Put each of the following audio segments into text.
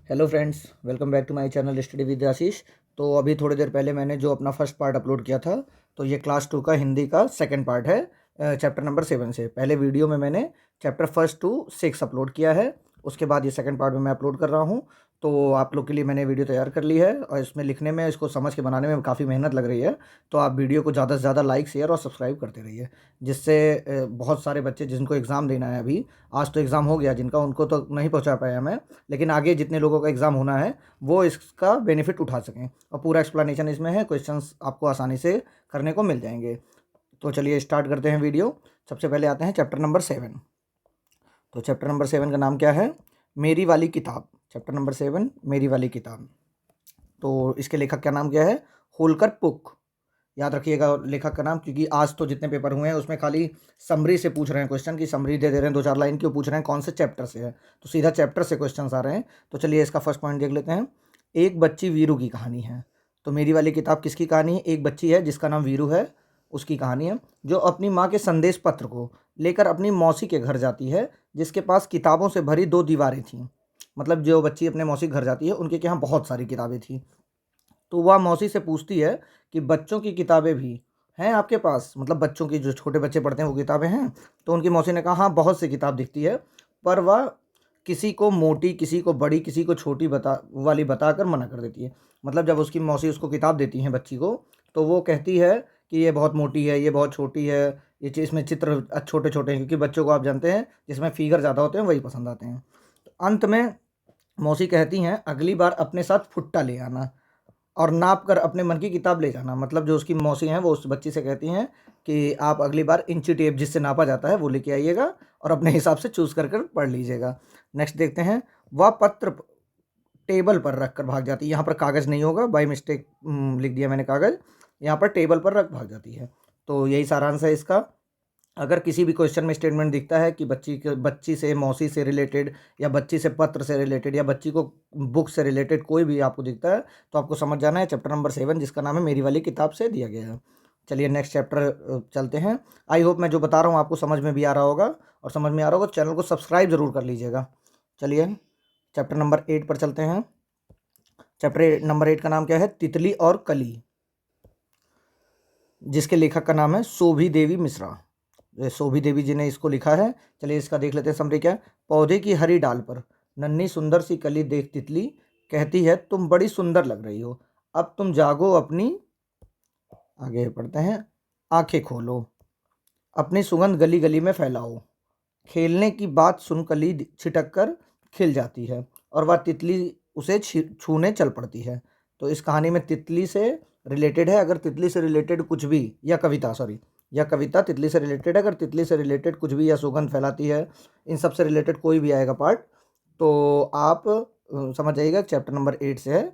Hello friends, welcome back to my channel study with Ashish. तो अभी थोड़ी देर पहले मैंने जो अपना फर्स्ट पार्ट अपलोड किया था, तो ये क्लास 2 का हिंदी का सेकंड पार्ट है, चैप्टर नंबर 7 से। पहले वीडियो में मैंने चैप्टर फर्स्ट टू 6 अपलोड किया है, उसके बाद ये सेकंड पार्ट में मैं अपलोड कर रहा हूँ। तो आप लोग के लिए मैंने वीडियो तैयार कर ली है और इसमें लिखने में, इसको समझ के बनाने में काफ़ी मेहनत लग रही है। तो आप वीडियो को ज़्यादा से ज़्यादा लाइक, शेयर और सब्सक्राइब करते रहिए, जिससे बहुत सारे बच्चे जिनको एग्ज़ाम देना है, अभी आज तो एग्ज़ाम हो गया जिनका, उनको तो नहीं पहुँचा पाया मैं, लेकिन आगे जितने लोगों का एग्ज़ाम होना है वो इसका बेनिफिट उठा सकें। और पूरा एक्सप्लेनेशन इसमें है, क्वेश्चंस आपको आसानी से करने को मिल जाएंगे। तो चलिए स्टार्ट करते हैं वीडियो। सबसे पहले आते हैं चैप्टर नंबर 7। तो चैप्टर नंबर 7 का नाम क्या है? मेरी वाली किताब। चैप्टर नंबर 7, मेरी वाली किताब। तो इसके लेखक का नाम क्या है? होलकर पुक। याद रखिएगा लेखक का नाम, क्योंकि आज तो जितने पेपर हुए हैं उसमें खाली समरी से पूछ रहे हैं क्वेश्चन की, समरी दे रहे हैं 2-4 लाइन की, वो पूछ रहे हैं कौन से चैप्टर से है, तो सीधा चैप्टर से क्वेश्चंस आ रहे हैं। तो चलिए इसका फर्स्ट पॉइंट देख लेते हैं। एक बच्ची वीरू की कहानी है। तो मेरी वाली किताब किसकी कहानी है? एक बच्ची है जिसका नाम वीरू है, उसकी कहानी है, जो अपनी माँ के संदेश पत्र को लेकर अपनी मौसी के घर जाती है, जिसके पास किताबों से भरी 2 दीवारें थीं। मतलब जो बच्ची अपने मौसी के घर जाती है, उनके यहाँ बहुत सारी किताबें थी। तो वह मौसी से पूछती है कि बच्चों की किताबें भी हैं आपके पास? मतलब बच्चों की, जो छोटे बच्चे पढ़ते हैं, वो किताबें हैं? तो उनकी मौसी ने कहा हाँ, बहुत सी किताब दिखती है, पर वह किसी को मोटी, किसी को बड़ी, किसी को छोटी बताकर मना कर देती है। मतलब जब उसकी मौसी उसको किताब देती हैं बच्ची को, तो वो कहती है कि ये बहुत मोटी है, ये बहुत छोटी है, इसमें चित्र छोटे छोटे हैं, क्योंकि बच्चों को आप जानते हैं जिसमें फिगर ज़्यादा होते हैं वही पसंद आते हैं। तो अंत में मौसी कहती हैं अगली बार अपने साथ फुट्टा ले आना और नाप कर अपने मन की किताब ले जाना। मतलब जो उसकी मौसी हैं वो उस बच्ची से कहती हैं कि आप अगली बार इंची टेप जिससे नापा जाता है वो लेके आइएगा और अपने हिसाब से चूज़ कर पढ़ लीजिएगा। नेक्स्ट देखते हैं। वह पत्र टेबल पर रख कर भाग जाती है। यहाँ पर कागज़ नहीं होगा, बाई मिस्टेक लिख दिया मैंने कागज़, यहाँ पर टेबल पर रख भाग जाती है। तो यही सारांश है इसका। अगर किसी भी क्वेश्चन में स्टेटमेंट दिखता है कि बच्ची से, मौसी से रिलेटेड, या बच्ची से पत्र से रिलेटेड, या बच्ची को बुक से रिलेटेड कोई भी आपको दिखता है, तो आपको समझ जाना है चैप्टर नंबर 7, जिसका नाम है मेरी वाली किताब, से दिया गया है। चलिए नेक्स्ट चैप्टर चलते हैं। आई होप मैं जो बता रहा हूँ आपको समझ में भी आ रहा होगा, और समझ में आ रहा होगा तो चैनल को सब्सक्राइब ज़रूर कर लीजिएगा। चलिए चैप्टर नंबर 8 पर चलते हैं। चैप्टर नंबर 8 का नाम क्या है? तितली और कली, जिसके लेखक का नाम है शोभी देवी मिश्रा। शोभी देवी जी ने इसको लिखा है। चलिए इसका देख लेते हैं समरी क्या है। पौधे की हरी डाल पर नन्ही सुंदर सी कली देख तितली कहती है तुम बड़ी सुंदर लग रही हो, अब तुम जागो अपनी, आगे पढ़ते हैं, आंखें खोलो, अपनी सुगंध गली गली में फैलाओ। खेलने की बात सुन कली छिटक कर खिल जाती है और वह तितली उसे छूने चल पड़ती है। तो इस कहानी में तितली से रिलेटेड है। अगर तितली से रिलेटेड कुछ भी, या कविता, सॉरी, या कविता तितली से रिलेटेड है, अगर तितली से रिलेटेड कुछ भी, या सुगंध फैलाती है, इन सब से रिलेटेड कोई भी आएगा पार्ट, तो आप समझ जाइएगा चैप्टर नंबर 8 से है,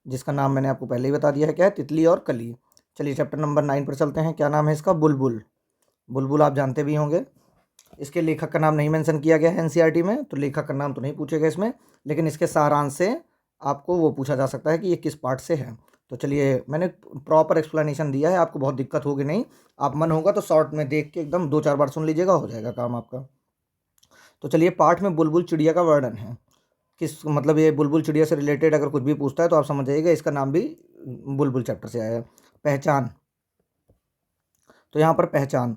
जिसका नाम मैंने आपको पहले ही बता दिया है क्या है, तितली और कली। चलिए चैप्टर नंबर 9 पर चलते हैं। क्या नाम है इसका? बुलबुल। बुलबुल आप जानते भी होंगे। इसके लेखक का नाम नहीं मेंशन किया गया है एनसीईआरटी में, तो लेखक का नाम तो नहीं पूछेगा इसमें, लेकिन इसके सारांश से आपको वो पूछा जा सकता है कि ये किस पार्ट से है। तो चलिए मैंने प्रॉपर एक्सप्लेनेशन दिया है, आपको बहुत दिक्कत होगी नहीं। आप मन होगा तो शॉर्ट में देख के एकदम 2-4 बार सुन लीजिएगा, हो जाएगा काम आपका। तो चलिए पाठ में बुलबुल चिड़िया का वर्णन है। किस, मतलब ये बुलबुल चिड़िया से रिलेटेड अगर कुछ भी पूछता है तो आप समझ जाइएगा इसका नाम भी बुलबुल चैप्टर से आया है। पहचान। तो यहाँ पर पहचान,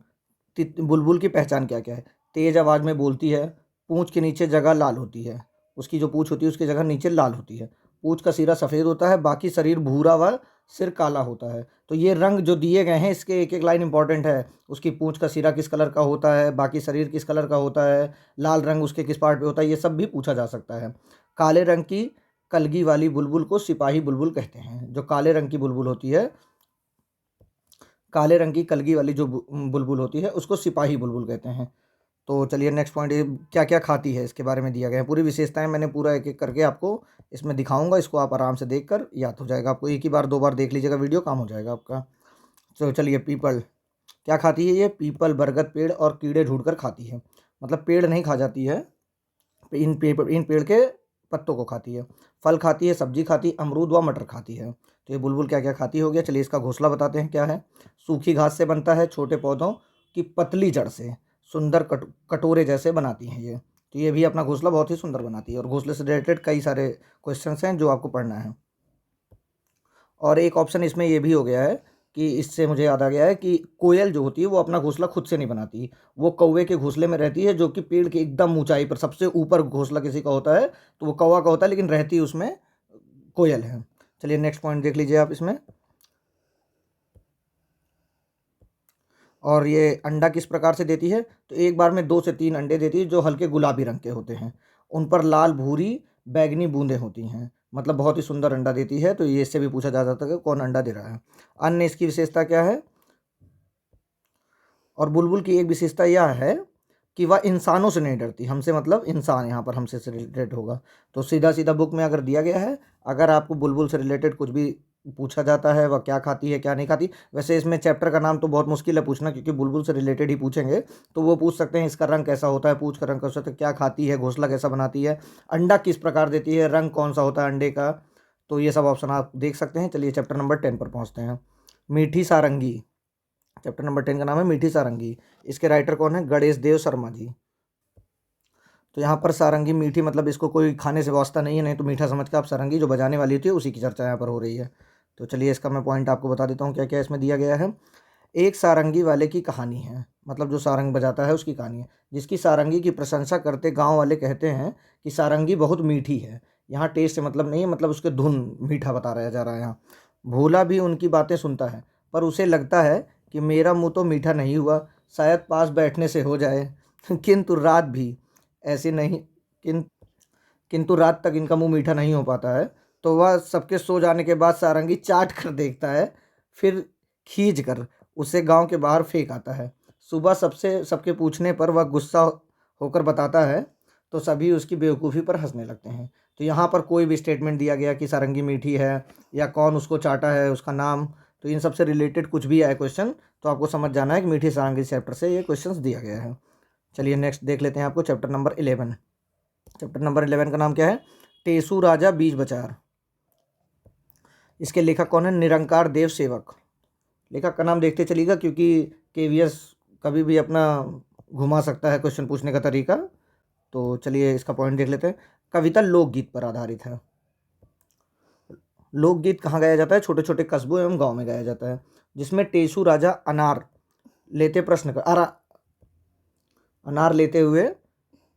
बुलबुल की पहचान क्या क्या है? तेज आवाज़ में बोलती है, पूँछ के नीचे जगह लाल होती है, उसकी जो पूँछ होती है उसकी जगह नीचे लाल होती है, पूँछ का सिरा सफ़ेद होता है, बाकी शरीर भूरा व सिर काला होता है। तो ये रंग जो दिए गए हैं, इसके एक एक लाइन इंपॉर्टेंट है। उसकी पूँछ का सिरा किस कलर का होता है, बाकी शरीर किस कलर का होता है, लाल रंग उसके किस पार्ट पे होता है, ये सब भी पूछा जा सकता है। काले रंग की कलगी वाली बुलबुल को सिपाही बुलबुल कहते हैं। जो काले रंग की बुलबुल होती है, काले रंग की कलगी वाली जो बुलबुल होती है, उसको सिपाही बुलबुल कहते हैं। तो चलिए नेक्स्ट पॉइंट, क्या क्या खाती है इसके बारे में दिया गया है। पूरी विशेषताएं मैंने पूरा एक एक करके आपको इसमें दिखाऊंगा, इसको आप आराम से देखकर याद हो जाएगा आपको। एक ही बार 2 बार देख लीजिएगा वीडियो, काम हो जाएगा आपका। तो चलिए पीपल क्या खाती है? ये पीपल बरगद पेड़ और कीड़े ढूंढकर खाती है। मतलब पेड़ नहीं खा जाती है, इन पेड़ के पत्तों को खाती है। फल खाती है, सब्जी खाती, अमरूद व मटर खाती है। तो ये बुलबुल क्या क्या खाती हो गया। चलिए इसका घोंसला बताते हैं क्या है। सूखी घास से बनता है, छोटे पौधों की पतली जड़ से सुंदर कटोरे जैसे बनाती हैं ये। तो ये भी अपना घोंसला बहुत ही सुंदर बनाती है और घोंसले से रिलेटेड कई सारे क्वेश्चंस हैं जो आपको पढ़ना है। और एक ऑप्शन इसमें ये भी हो गया है कि इससे मुझे याद आ गया है कि कोयल जो होती है वो अपना घोंसला खुद से नहीं बनाती, वो कौवे के घोंसले में रहती है, जो कि पेड़ के एकदम ऊंचाई पर सबसे ऊपर घोंसला किसी का होता है तो वो कौवा का होता है, लेकिन रहती उसमें कोयल है। चलिए नेक्स्ट पॉइंट देख लीजिए आप इसमें। और ये अंडा किस प्रकार से देती है, तो एक बार में 2 से 3 अंडे देती है जो हल्के गुलाबी रंग के होते हैं, उन पर लाल भूरी बैगनी बूंदें होती हैं, मतलब बहुत ही सुंदर अंडा देती है। तो ये इससे भी पूछा जा सकता है कि कौन अंडा दे रहा है। अन्य इसकी विशेषता क्या है, और बुलबुल की एक विशेषता यह है कि वह इंसानों से नहीं डरती, हमसे मतलब इंसान यहाँ पर हमसे से रिलेटेड होगा। तो सीधा सीधा बुक में अगर दिया गया है, अगर आपको बुलबुल से रिलेटेड कुछ भी पूछा जाता है, वह क्या खाती है क्या नहीं खाती, वैसे इसमें चैप्टर का नाम तो बहुत मुश्किल है पूछना, क्योंकि बुलबुल से रिलेटेड ही पूछेंगे। तो वो पूछ सकते हैं इसका रंग कैसा होता है, पूछ का रंग कैसा होता है, क्या खाती है, घोंसला कैसा बनाती है, अंडा किस प्रकार देती है, रंग कौन सा होता है अंडे का। तो ये सब ऑप्शन आप देख सकते हैं। चलिए चैप्टर नंबर 10 पर पहुँचते हैं। मीठी सारंगी, चैप्टर नंबर 10 का नाम है मीठी सारंगी। इसके राइटर कौन है, गणेश देव शर्मा जी। तो यहाँ पर सारंगी मीठी मतलब इसको कोई खाने से वास्ता नहीं है, नहीं तो मीठा समझ के आप सारंगी जो बजाने वाली होती है उसी की चर्चा यहाँ पर हो रही है। तो चलिए इसका मैं पॉइंट आपको बता देता हूँ क्या क्या इसमें दिया गया है। एक सारंगी वाले की कहानी है, मतलब जो सारंग बजाता है उसकी कहानी है, जिसकी सारंगी की प्रशंसा करते गांव वाले कहते हैं कि सारंगी बहुत मीठी है। यहाँ टेस्ट से मतलब नहीं है, मतलब उसके धुन मीठा बता रहा जा रहा है यहाँ। भोला भी उनकी बातें सुनता है, पर उसे लगता है कि मेरा मुंह तो मीठा नहीं हुआ, शायद पास बैठने से हो जाए। किंतु रात भी ऐसी नहीं किन किंतु रात तक इनका मुंह मीठा नहीं हो पाता है। तो वह सबके सो जाने के बाद सारंगी चाट कर देखता है, फिर खींच कर उसे गांव के बाहर फेंक आता है। सुबह सबसे सबके पूछने पर वह गुस्सा होकर बताता है, तो सभी उसकी बेवकूफ़ी पर हंसने लगते हैं। तो यहाँ पर कोई भी स्टेटमेंट दिया गया कि सारंगी मीठी है या कौन उसको चाटा है उसका नाम, तो इन सब से रिलेटेड कुछ भी आए क्वेश्चन तो आपको समझ जाना है कि मीठी सारंगी चैप्टर से ये क्वेश्चंस दिया गया है। चलिए नेक्स्ट देख लेते हैं आपको चैप्टर नंबर 11। चैप्टर नंबर 11 का नाम क्या है, टेसू राजा बीज बचार। इसके लेखक कौन है, निरंकार देव सेवक। लेखक का नाम देखते चलिएगा, क्योंकि केवीएस कभी भी अपना घुमा सकता है क्वेश्चन पूछने का तरीका। तो चलिए इसका पॉइंट देख लेते हैं। कविता लोकगीत पर आधारित है। लोकगीत कहाँ गाया जाता है, छोटे छोटे कस्बों एवं गाँव में गाया जाता है, जिसमें टेसू राजा अनार लेते हुए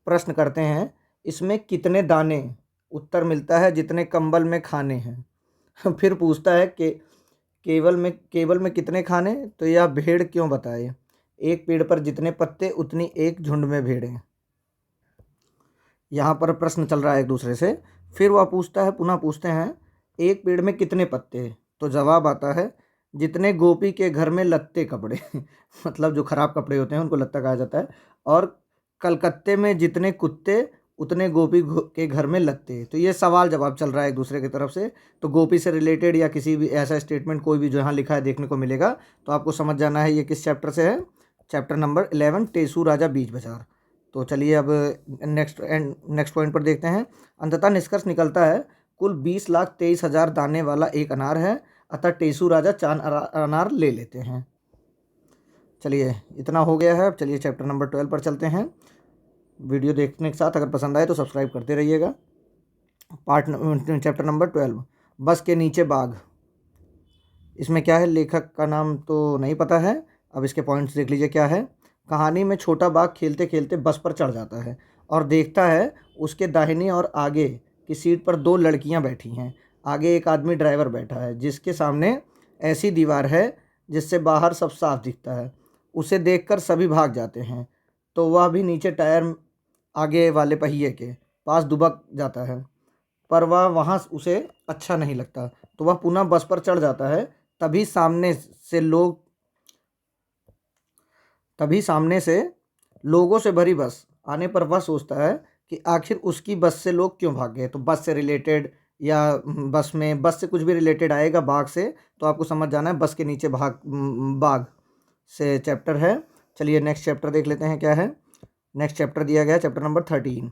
प्रश्न करते हैं, इसमें कितने दाने, उत्तर मिलता है जितने कंबल में खाने हैं। फिर पूछता है कि केवल में कितने खाने, तो यह भेड़ क्यों बताए, एक पेड़ पर जितने पत्ते उतनी एक झुंड में भेड़ें। यहाँ पर प्रश्न चल रहा है एक दूसरे से। फिर वह पूछता है, पुनः पूछते हैं, एक पेड़ में कितने पत्ते, तो जवाब आता है जितने गोपी के घर में लत्ते कपड़े। मतलब जो खराब कपड़े होते हैं उनको लत्ता कहा जाता है। और कलकत्ते में जितने कुत्ते उतने के घर में लत्ते। तो ये सवाल जवाब चल रहा है एक दूसरे की तरफ से। तो गोपी से रिलेटेड या किसी भी ऐसा स्टेटमेंट कोई भी जो यहाँ लिखा है देखने को मिलेगा, तो आपको समझ जाना है ये किस चैप्टर से है। चैप्टर नंबर 11 टेसू राजा बीज बाजार। तो चलिए अब नेक्स्ट पॉइंट पर देखते हैं। अंततः निष्कर्ष निकलता है कुल 20,23,000 दाने वाला एक अनार है, अतः टेसू राजा 4 अनार ले लेते हैं। चलिए इतना हो गया है। अब चलिए चैप्टर नंबर 12 पर चलते हैं। वीडियो देखने के साथ अगर पसंद आए तो सब्सक्राइब करते रहिएगा। चैप्टर नंबर 12, बस के नीचे बाघ। इसमें क्या है, लेखक का नाम तो नहीं पता है। अब इसके पॉइंट्स देख लीजिए क्या है। कहानी में छोटा बाघ खेलते खेलते बस पर चढ़ जाता है और देखता है उसके दाहिनी और आगे की सीट पर 2 लड़कियां बैठी हैं। आगे एक आदमी ड्राइवर बैठा है, जिसके सामने ऐसी दीवार है जिससे बाहर सब साफ दिखता है। उसे देखकर सभी भाग जाते हैं, तो वह भी नीचे टायर आगे वाले पहिए के पास दुबक जाता है, पर वह वहाँ उसे अच्छा नहीं लगता, तो वह पुनः बस पर चढ़ जाता है। तभी सामने से लोग तभी सामने से लोगों से भरी बस आने पर वह सोचता है कि आखिर उसकी बस से लोग क्यों भाग गए। तो बस से रिलेटेड या बस से कुछ भी रिलेटेड आएगा बाघ से, तो आपको समझ जाना है बस के नीचे बाघ से चैप्टर है। चलिए नेक्स्ट चैप्टर देख लेते हैं क्या है। नेक्स्ट चैप्टर दिया गया है चैप्टर नंबर 13,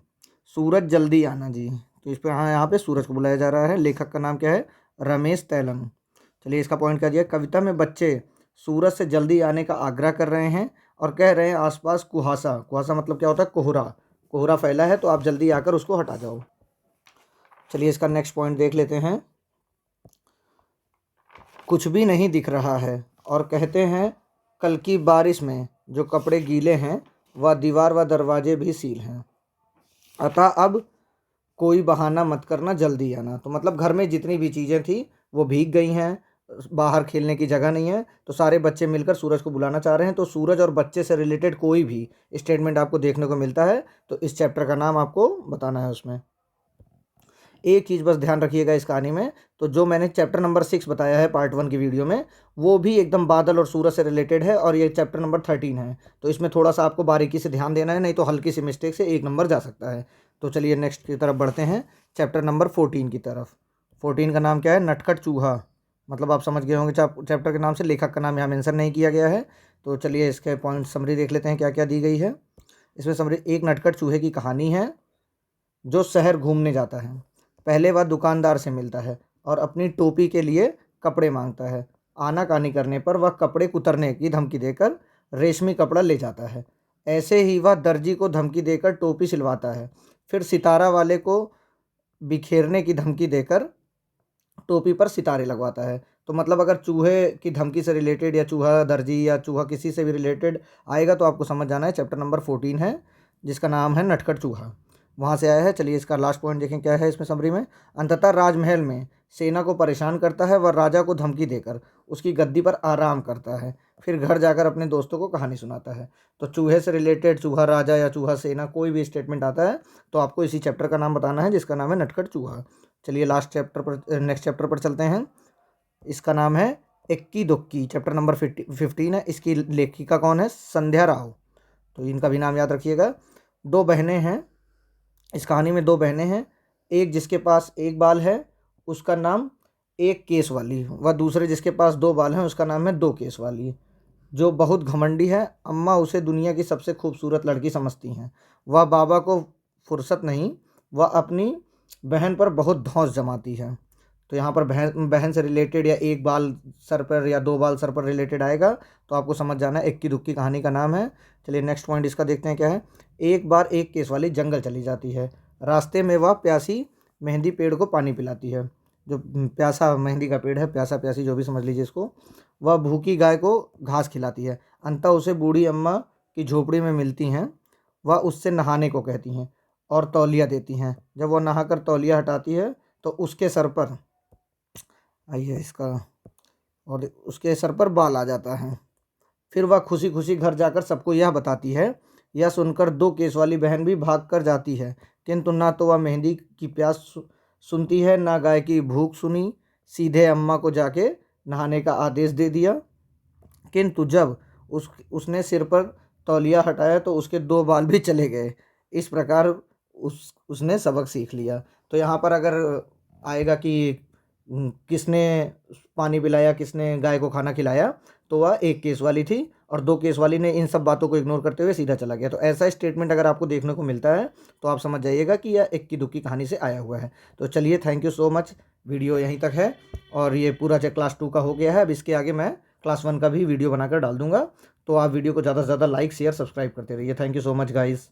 सूरज जल्दी आना जी। तो इस पर यहाँ पे सूरज को बुलाया जा रहा है। लेखक का नाम क्या है, रमेश तैलंग। चलिए इसका पॉइंट क्या दिया, कविता में बच्चे सूरज से जल्दी आने का आग्रह कर रहे हैं और कह रहे हैं आसपास कुहासा, कुहासा मतलब क्या होता है, कोहरा, कोहरा फैला है तो आप जल्दी आकर उसको हटा जाओ। चलिए इसका नेक्स्ट पॉइंट देख लेते हैं। कुछ भी नहीं दिख रहा है और कहते हैं कल की बारिश में जो कपड़े गीले हैं वह दीवार व दरवाजे भी सील हैं। अतः अब कोई बहाना मत करना, जल्दी आना। तो मतलब घर में जितनी भी चीज़ें थी वो भीग गई हैं, बाहर खेलने की जगह नहीं है, तो सारे बच्चे मिलकर सूरज को बुलाना चाह रहे हैं। तो सूरज और बच्चे से रिलेटेड कोई भी स्टेटमेंट आपको देखने को मिलता है तो इस चैप्टर का नाम आपको बताना है। उसमें एक चीज़ बस ध्यान रखिएगा इस कहानी में, तो जो मैंने चैप्टर नंबर 6 बताया है पार्ट 1 की वीडियो में, वो भी एकदम बादल और सूरज से रिलेटेड है और ये चैप्टर नंबर 13 है। तो इसमें थोड़ा सा आपको बारीकी से ध्यान देना है, नहीं तो हल्की सी मिस्टेक से 1 नंबर जा सकता है। तो चलिए नेक्स्ट की तरफ बढ़ते हैं, चैप्टर नंबर 14 की तरफ। 14 का नाम क्या है? नटखट चूहा। मतलब आप समझ गए होंगे चैप्टर के नाम से, लेखक का नाम यहाँ मेंशन नहीं किया गया है। तो चलिए इसके पॉइंट समरी देख लेते हैं क्या क्या दी गई है इसमें। समरी, एक नटखट चूहे की कहानी है जो शहर घूमने जाता है। पहले वह दुकानदार से मिलता है और अपनी टोपी के लिए कपड़े मांगता है। आनाकानी करने पर वह कपड़े कुतरने की धमकी देकर रेशमी कपड़ा ले जाता है। ऐसे ही वह दर्जी को धमकी देकर टोपी सिलवाता है। फिर सितारा वाले को बिखेरने की धमकी देकर टोपी पर सितारे लगवाता है। तो मतलब अगर चूहे की धमकी से रिलेटेड या चूहा दर्जी या चूहा किसी से भी रिलेटेड आएगा तो आपको समझ जाना है चैप्टर नंबर 14 है जिसका नाम है नटखट चूहा, वहाँ से आया है। चलिए इसका लास्ट पॉइंट देखें क्या है इसमें समरी में। अंततः राजमहल में सेना को परेशान करता है, वह राजा को धमकी देकर उसकी गद्दी पर आराम करता है। फिर घर जाकर अपने दोस्तों को कहानी सुनाता है। तो चूहे से रिलेटेड चूहा राजा या चूहा सेना कोई भी स्टेटमेंट आता है तो आपको इसी चैप्टर का नाम बताना है जिसका नाम है नटखट चूहा। चलिए लास्ट चैप्टर पर, नेक्स्ट चैप्टर पर चलते हैं। इसका नाम है इक्की दुक्की, चैप्टर नंबर 15 है। इसकी लेखिका कौन है? संध्या राव। तो इनका भी नाम याद रखिएगा। 2 बहनें हैं इस कहानी में, 2 बहनें हैं। एक जिसके पास एक बाल है उसका नाम एक केस वाली, वह दूसरे जिसके पास 2 बाल हैं उसका नाम है 2 केस वाली। जो बहुत घमंडी है, अम्मा उसे दुनिया की सबसे खूबसूरत लड़की समझती हैं। वह बाबा को फुर्सत नहीं, वह अपनी बहन पर बहुत धौंस जमाती है। तो यहाँ पर बहन बहन से रिलेटेड या एक बाल सर पर या 2 बाल सर पर रिलेटेड आएगा तो आपको समझ जाना है इक्की दुक्की कहानी का नाम है। चलिए नेक्स्ट पॉइंट इसका देखते हैं क्या है। एक बार एक केस वाली जंगल चली जाती है। रास्ते में वह प्यासी मेहंदी पेड़ को पानी पिलाती है। जो प्यासा मेहंदी का पेड़ है, प्यासा प्यासी जो भी समझ लीजिए इसको। वह भूखी गाय को घास खिलाती है। अंततः उसे बूढ़ी अम्मा की झोपड़ी में मिलती हैं। वह उससे नहाने को कहती हैं और तौलिया देती हैं। जब वह नहाकर तौलिया हटाती है तो उसके सर पर आइए इसका और उसके सर पर बाल आ जाता है। फिर वह खुशी खुशी घर जाकर सबको यह बताती है। यह सुनकर 2 केस वाली बहन भी भाग कर जाती है, किंतु ना तो वह मेहंदी की प्यास सुनती है ना गाय की भूख सुनी। सीधे अम्मा को जाके नहाने का आदेश दे दिया। किंतु जब उसने सिर पर तौलिया हटाया तो उसके 2 बाल भी चले गए। इस प्रकार उसने सबक सीख लिया। तो यहाँ पर अगर आएगा कि किसने पानी पिलाया, किसने गाय को खाना खिलाया, तो वह एक केस वाली थी और 2 केस वाली ने इन सब बातों को इग्नोर करते हुए सीधा चला गया। तो ऐसा स्टेटमेंट अगर आपको देखने को मिलता है तो आप समझ जाइएगा कि यह इक्की दुक्की कहानी से आया हुआ है। तो चलिए thank you so much, video यहीं तक है और ये पूरा क्लास 2 का हो गया है। अब इसके आगे मैं क्लास 1 का भी वीडियो बनाकर डाल दूंगा। तो आप वीडियो को ज़्यादा से ज़्यादा लाइक शेयर सब्सक्राइब करते रहिए। Thank you so much guys.